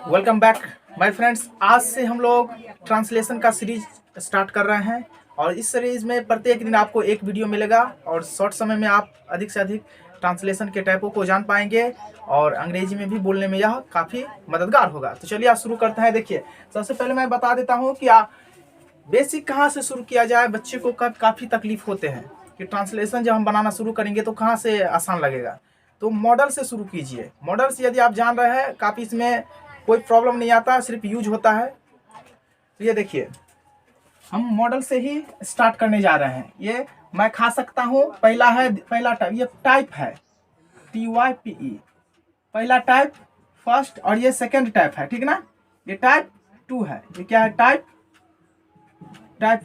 Welcome back my friends. आज से हम लोग ट्रांसलेशन का सीरीज स्टार्ट कर रहे हैं और इस सीरीज में प्रत्येक दिन आपको एक वीडियो मिलेगा और शॉर्ट समय में आप अधिक से अधिक ट्रांसलेशन के टाइपों को जान पाएंगे और अंग्रेजी में भी बोलने में यह काफ़ी मददगार होगा। तो चलिए आज शुरू करते हैं। देखिए, सबसे पहले मैं बता देता हूँ कि बेसिक कहाँ से शुरू किया जाए। बच्चे को काफ़ी तकलीफ होते हैं कि ट्रांसलेशन जब हम बनाना शुरू करेंगे तो कहाँ से आसान लगेगा। तो मॉडल से शुरू कीजिए। मॉडल्स यदि आप जान रहे हैं काफ़ी इसमें कोई प्रॉब्लम नहीं आता, सिर्फ यूज होता है। तो ये देखिए, हम मॉडल से ही स्टार्ट करने जा रहे हैं। ये मैं खा सकता हूँ पहला टाइप, ये टाइप है TYPE, पहला टाइप फर्स्ट, और ये सेकंड टाइप है, ठीक ना। ये टाइप 2 है। ये क्या है? टाइप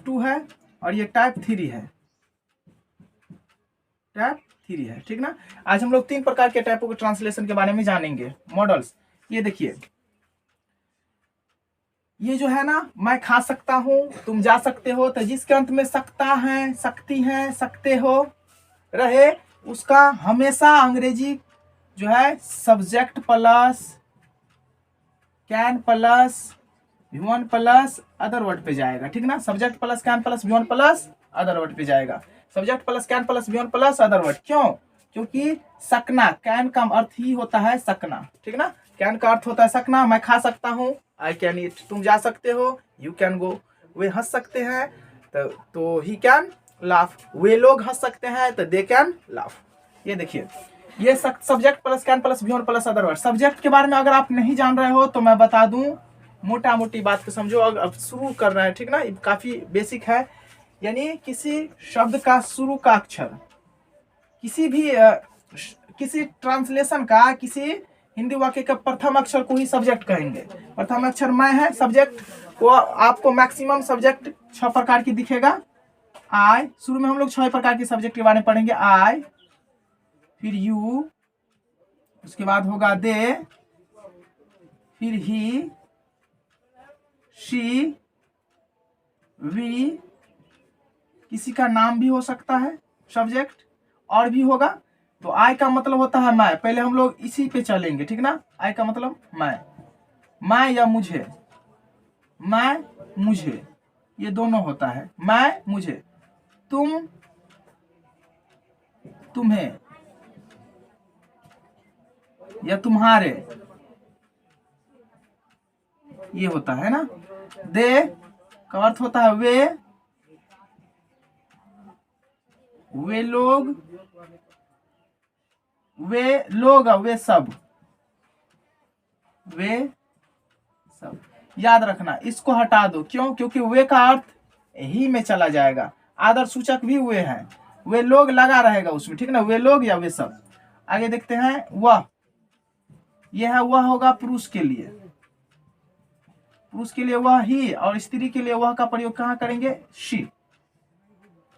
2 है और ये टाइप 3 है। टाइप 3 है, ठीक ना। आज हम लोग 3 प्रकार के टाइपों के ट्रांसलेशन के बारे में जानेंगे। मॉडल्स, ये देखिए, ये जो है ना, मैं खा सकता हूँ, तुम जा सकते हो, तो जिसके अंत में सकता है, सकती है, सकते हो रहे, उसका हमेशा अंग्रेजी जो है subject plus can plus V1 plus other word पे जाएगा, ठीक ना। Subject plus can plus V1 plus other word पे जाएगा। Subject plus can plus V1 plus other word. क्यों? क्योंकि सकना, कैन का अर्थ ही होता है सकना, ठीक ना। कैन का अर्थ होता है सकना। मैं खा सकता हूँ, आई कैन ईट। तुम जा सकते हो, यू कैन गो। वे हंस सकते हैं तो ही कैन लाफ। वे लोग हंस सकते हैं तो दे कैन लाफ। ये देखिए, ये subject plus can plus V1 plus other word. Subject के बारे में अगर आप नहीं जान रहे हो तो मैं बता दूं, मोटा मोटी बात को समझो। अब शुरू कर रहे हैं, ठीक ना। काफी बेसिक है। यानी किसी शब्द का शुरू का अक्षर, किसी ट्रांसलेशन का किसी हिंदी वाक्य का प्रथम अक्षर को ही सब्जेक्ट कहेंगे। प्रथम अक्षर मैं है। सब्जेक्ट को आपको मैक्सिमम सब्जेक्ट 6 प्रकार की दिखेगा। आई, शुरू में हम लोग 6 प्रकार के सब्जेक्ट के बारे में पढ़ेंगे। आई, फिर यू, उसके बाद होगा दे, फिर ही, शी, वी, किसी का नाम भी हो सकता है सब्जेक्ट, और भी होगा। तो आई का मतलब होता है मैं। पहले हम लोग इसी पे चलेंगे, ठीक ना। आई का मतलब मैं या मुझे, मैं मुझे, ये दोनों होता है। मैं मुझे, तुम तुम्हें या तुम्हारे, ये होता है ना। दे का अर्थ होता है वे लोग, वे सब, याद रखना। इसको हटा दो। क्यों? क्योंकि वे का अर्थ ही में चला जाएगा। आदर सूचक भी वे हैं। वे लोग लगा रहेगा उसमें, ठीक ना। वे लोग या वे सब। आगे देखते हैं। वह, यह है, वह होगा पुरुष के लिए। पुरुष के लिए वह ही, और स्त्री के लिए वह का प्रयोग कहाँ करेंगे? शी।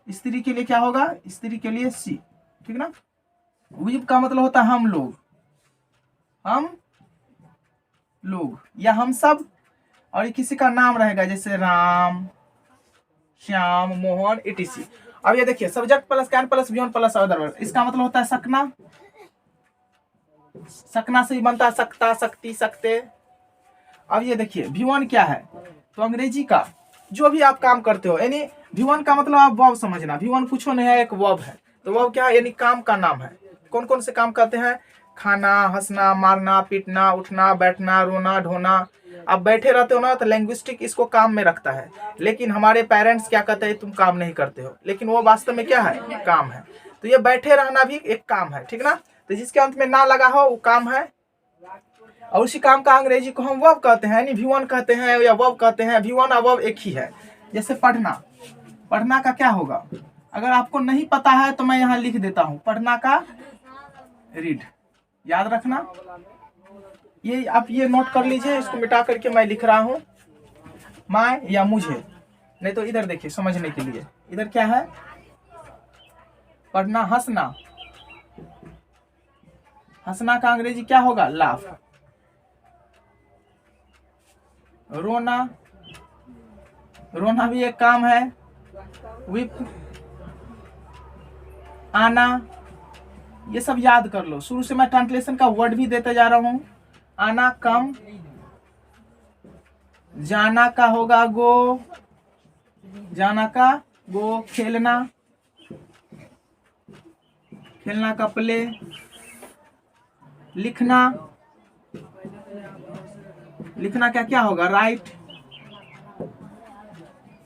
स्त्री के लिए क्या होगा? स्त्री के लिए सी, ठीक ना। वी का मतलब होता है हम लोग या हम सब, और ये किसी का नाम रहेगा, जैसे राम, श्याम, मोहन, etc। अब ये देखिए, subject plus can plus V1 plus other word. इसका मतलब होता है सकना। सकना से ही बनता है सकता, सकती, सकते। अब ये देखिए, V1 क्या है? तो अंग्रेजी का जो भी आप काम करते हो, यानी V1 का मतलब आप वर्ब समझना। V1 कुछ नहीं है, एक वर्ब है। तो वर्ब क्या है? यानी काम का नाम है। कौन कौन से काम करते हैं? खाना, हंसना, मारना, पीटना, उठना, बैठना, रोना, ढोना। आप बैठे रहते हो ना, तो लैंग्विस्टिक इसको काम में रखता है। लेकिन हमारे पेरेंट्स क्या कहते हैं? तुम काम नहीं करते हो, लेकिन वो वास्तव में क्या है? काम है। तो ये बैठे रहना भी एक काम है, ठीक ना। तो जिसके अंत में ना लगा हो वो काम है, और उसी काम का अंग्रेजी को हम वर्ब कहते हैं, यानी V1 कहते हैं या वर्ब कहते हैं। V1 और वर्ब एक ही है। जैसे पढ़ना, पढ़ना का क्या होगा? अगर आपको नहीं पता है तो मैं यहाँ लिख देता हूँ। पढ़ना का रीड, याद रखना। ये आप ये नोट कर लीजिए। इसको मिटा करके मैं लिख रहा हूँ मैं या मुझे। नहीं तो इधर देखिए समझने के लिए, इधर क्या है? पढ़ना। हंसना, हंसना का अंग्रेजी क्या होगा? लाफ। रोना, रोना भी एक काम है। विप, आना, ये सब याद कर लो। शुरू से मैं ट्रांसलेशन का वर्ड भी देते जा रहा हूँ। आना, कम, जाना का होगा गो, जाना का गो, खेलना, खेलना का प्ले, लिखना, लिखना का क्या होगा राइट,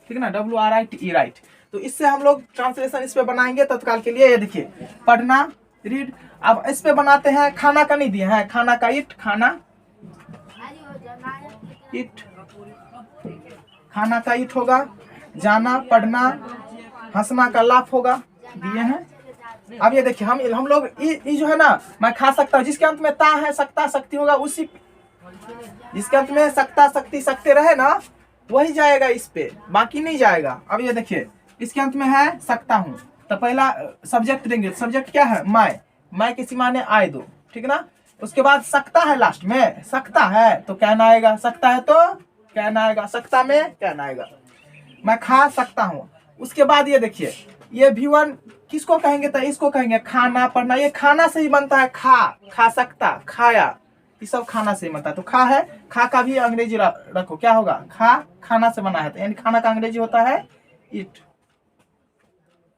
ठीक है ना, WRITE राइट। तो इससे हम लोग ट्रांसलेशन इस पे बनाएंगे तत्काल के लिए। ये देखिए पढ़ना रीड। अब इस पे बनाते हैं, खाना का नहीं दिए हैं, खाना का इट, खाना इट, खाना का इट होगा, जाना पढ़ना, हंसना का लाफ होगा, दिए हैं। अब ये देखिए हम लोग ये जो है ना, मैं खा सकता हूँ, जिसके अंत में ता है सकता शक्ति होगा, उसी जिसके अंत में सकता शक्ति सकते रहे ना वही जाएगा इस पे, बाकी नहीं जाएगा। अब ये देखिए इसके अंत में है सकता हूँ, तो पहला सब्जेक्ट देंगे। सब्जेक्ट क्या है मैं किसी माने आए दो, ठीक ना। उसके बाद सकता है, लास्ट में सकता है तो कहना आएगा, सकता है तो कहना आएगा, सकता में कहना आएगा। मैं खा सकता हूँ। उसके बाद ये देखिए ये V1 किसको कहेंगे, तो इसको कहेंगे खाना पढ़ना। ये खाना से ही बनता है, खा सकता, खाया, ये सब खाना से ही बनता है। तो खा है, खा का भी अंग्रेजी रखो, क्या होगा खा, खाना से बना है, तो यानी खाना का अंग्रेजी होता है इट।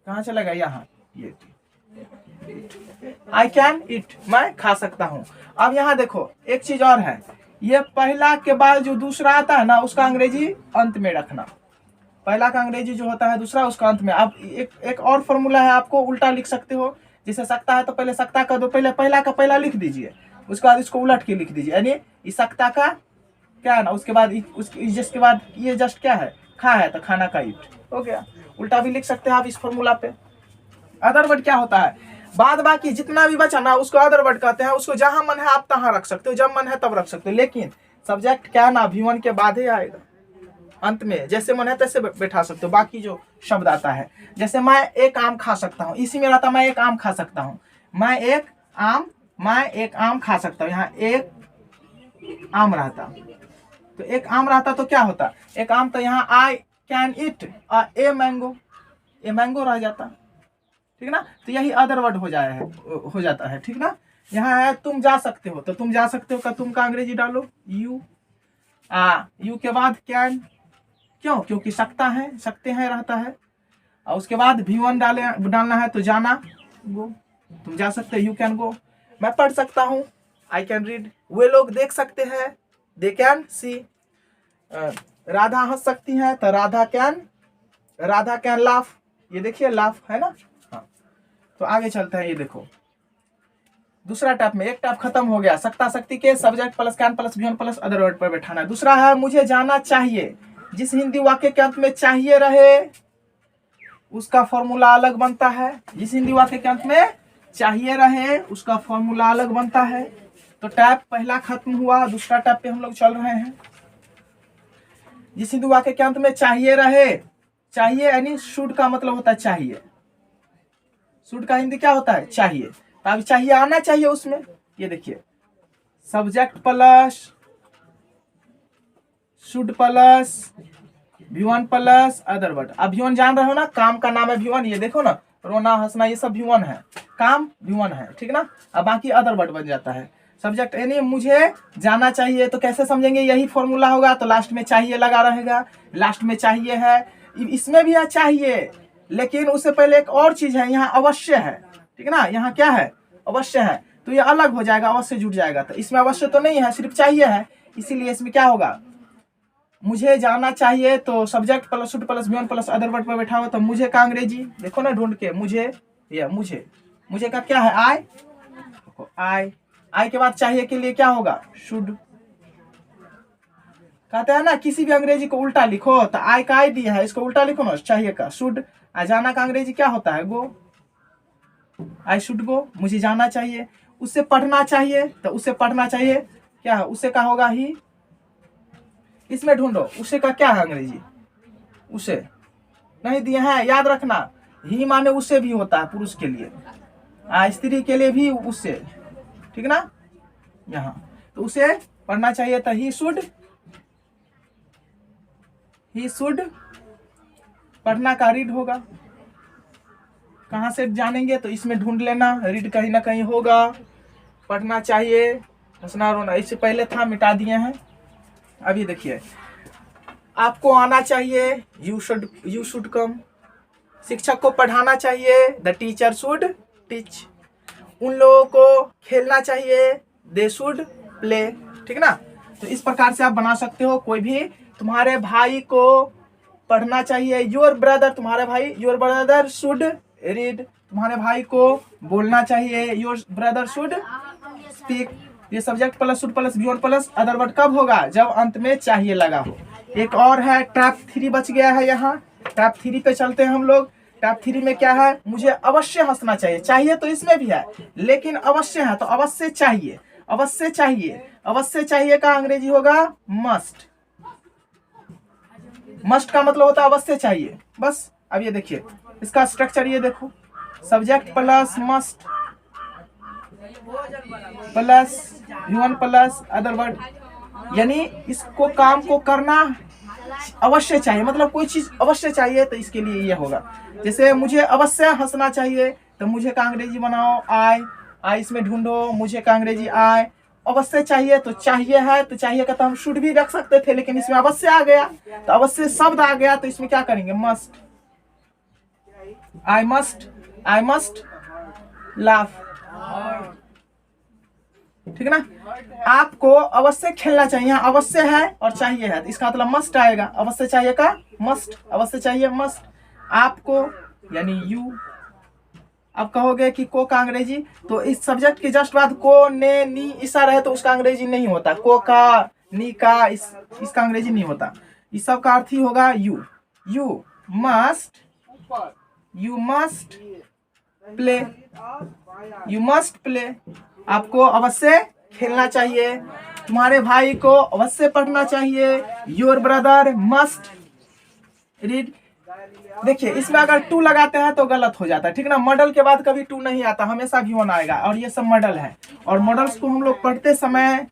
कहाँ चलेगा यहाँ, ये आई कैन इट, मैं खा सकता हूँ। अब यहाँ देखो एक चीज और है, ये पहला के बाद जो दूसरा आता है ना उसका अंग्रेजी अंत में रखना। पहला का अंग्रेजी जो होता है दूसरा उसका अंत में। अब एक और फॉर्मूला है, आपको उल्टा लिख सकते हो। जैसे सकता है तो पहले सकता का दो, पहले पहला का पहला लिख दीजिए, उसके बाद इसको उलट के लिख दीजिए, यानी इस सकता का क्या है ना, उसके बाद जिसके बाद ये जस्ट क्या है खा है, तो खाना का इट हो गया। उल्टा भी लिख सकते हैं आप इस फॉर्मूला पे। अदर वर्ड क्या होता है, बाद बाकी जितना भी बचा ना उसको अदर वर्ड कहते हैं। उसको जहां मन है आप तहां रख सकते हो, जब मन है तब रख सकते हो, लेकिन सब्जेक्ट क्या ना V1 के बाद ही आएगा, अंत में जैसे मन है तैसे बैठा सकते हो। बाकी जो शब्द आता है, जैसे मैं एक आम खा सकता हूँ, इसी में रहता मैं एक आम खा सकता हूँ, मैं एक आम खा सकता हूँ। यहाँ एक आम रहता, तो एक आम रहता तो क्या होता, एक आम, तो यहाँ I can it a mango रह जाता, ठीक ना। तो यही अदर वर्ड हो जाता है, ठीक ना। यहाँ है तुम जा सकते हो, तो तुम जा सकते हो का तुम का अंग्रेजी डालो यू, यू के बाद कैन, क्यों, क्योंकि सकता है, सकते हैं रहता है। और उसके बाद V1 डालना है, तो जाना गो, तुम जा सकते हो, यू कैन गो। मैं पढ़ सकता हूँ, आई कैन रीड। वे लोग देख सकते हैं, दे कैन सी। राधा हंस सकती हैं, तो राधा कैन लाफ, ये देखिए लाफ है ना। हाँ, तो आगे चलते हैं। ये देखो दूसरा टैप में एक टैप खत्म हो गया, सकता शक्ति के subject plus can plus V1 plus other word पर बैठाना है। दूसरा है मुझे जाना चाहिए, जिस हिंदी वाक्य के अंत में चाहिए रहे उसका फॉर्मूला अलग बनता है। जिस हिंदी वाक्य के अंत में चाहिए रहे उसका फॉर्मूला अलग बनता है। तो टैप पहला खत्म हुआ, दूसरा टैप पे हम लोग चल रहे हैं। जिस हिंदी वाक्य के अंत में चाहिए रहे, चाहिए यानी शुड का मतलब होता है चाहिए, शुड का हिंदी क्या होता है चाहिए, तो अब चाहिए आना चाहिए उसमें। ये देखिए subject plus should plus V1 plus other word. अब V1 जान रहे हो ना, काम का नाम है V1, ये देखो ना रोना हंसना ये सब V1 है, काम V1 है, ठीक ना। अब बाकी अदर वर्ड बन जाता है। सब्जेक्ट यानी मुझे जाना चाहिए, तो कैसे समझेंगे, यही फॉर्मूला होगा, तो लास्ट में चाहिए लगा रहेगा, लास्ट में चाहिए है, इसमें भी है चाहिए, लेकिन उससे पहले एक और चीज है, यहाँ अवश्य है, ठीक ना। यहाँ क्या है अवश्य है, तो ये अलग हो जाएगा, अवश्य जुट जाएगा। तो इसमें अवश्य तो नहीं है, सिर्फ चाहिए है, इसीलिए इसमें क्या होगा मुझे जाना चाहिए, तो subject plus should plus V1 plus other word पर बैठा हुआ, तो मुझे का अंग्रेजी देखो ना ढूंढ के, मुझे का क्या है आई के बाद चाहिए के लिए क्या होगा शुड। कहते हैं ना किसी भी अंग्रेजी को उल्टा लिखो, तो आई का आई दिया है, इसको उल्टा लिखो ना चाहिए का शुड। जाना का अंग्रेजी क्या होता है गो, आई शुड गो, मुझे जाना चाहिए। उससे पढ़ना चाहिए, तो उससे पढ़ना चाहिए क्या है, उससे का होगा ही। इसमें ढूंढो उसे का क्या है अंग्रेजी, उसे नहीं दिए हैं, याद रखना ही माने उससे भी होता है पुरुष के लिए, स्त्री के लिए भी उससे, ठीक ना। यहाँ तो उसे पढ़ना चाहिए, तो ही शुड पढ़ना का रीड होगा। कहाँ से जानेंगे, तो इसमें ढूंढ लेना, रीड कहीं ना कहीं होगा। पढ़ना चाहिए, हंसना रोना इससे पहले था, मिटा दिए हैं। अब ये देखिए आपको आना चाहिए, यू शुड कम। शिक्षक को पढ़ाना चाहिए, द टीचर शुड टीच। उन लोगों को खेलना चाहिए, दे शुड प्ले। ठीक ना। तो इस प्रकार से आप बना सकते हो कोई भी। तुम्हारे भाई को पढ़ना चाहिए, योर ब्रदर, तुम्हारे भाई, योर ब्रदर शुड रीड। तुम्हारे भाई को बोलना चाहिए, योर ब्रदर शुड स्पीक। ये subject plus should plus V1 plus other word कब होगा? जब अंत में चाहिए लगा हो। एक और है टैप 3 बच गया है यहाँ। टैप 3 पे चलते हैं हम लोग। टैप 3 में क्या है? मुझे अवश्य हंसना चाहिए। चाहिए तो इसमें भी है, लेकिन अवश्य है तो अवश्य चाहिए। अवश्य चाहिए, अवश्य चाहिए का अंग्रेजी होगा मस्ट। मस्ट का मतलब होता है अवश्य चाहिए, बस। अब ये देखिए इसका स्ट्रक्चर, ये देखो, subject plus must plus human plus other word, यानी इसको काम को करना अवश्य चाहिए, मतलब कोई चीज अवश्य चाहिए तो इसके लिए ये होगा। जैसे मुझे अवश्य हंसना चाहिए तो मुझे का अंग्रेजी बनाओ आई इसमें ढूंढो, मुझे का अंग्रेजी आई। अवश्य चाहिए तो चाहिए है, तो चाहिए का तो हम शुड भी रख सकते थे, लेकिन इसमें अवश्य आ गया तो अवश्य शब्द आ गया, तो इसमें क्या करेंगे? मस्ट। I must laugh. ठीक है ना। आपको अवश्य खेलना चाहिए, यहाँ अवश्य है और चाहिए है, तो इसका मतलब मस्ट आएगा। अवश्य चाहिए का मस्ट, अवश्य चाहिए मस्ट। आपको यानी यू। अब कहोगे कि को का अंग्रेजी, तो इस सब्जेक्ट के जस्ट बाद को, ने, नी ऐसा रहे तो उसका अंग्रेजी नहीं होता। को का, नी का, इसका अंग्रेजी नहीं होता। इस सब का अर्थ ही होगा you. You must play. You must play. आपको अवश्य खेलना चाहिए। तुम्हारे भाई को अवश्य पढ़ना चाहिए। Your brother must read. देखिए इसमें अगर टू लगाते हैं तो गलत हो जाता है। ठीक ना। मॉडल के बाद कभी टू नहीं आता, हमेशा V1 आएगा, और ये सब मॉडल है। और मॉडल्स को हम लोग पढ़ते समय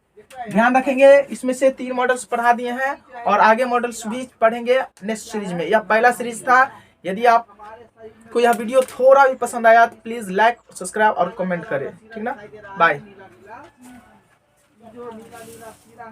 ध्यान रखेंगे। इसमें से 3 मॉडल्स पढ़ा दिए हैं और आगे मॉडल्स भी पढ़ेंगे नेक्स्ट सीरीज में। यह पहला सीरीज था। यदि आप को यह वीडियो थोड़ा भी पसंद आया तो प्लीज लाइक, सब्सक्राइब और कमेंट करें। ठीक ना। बाय।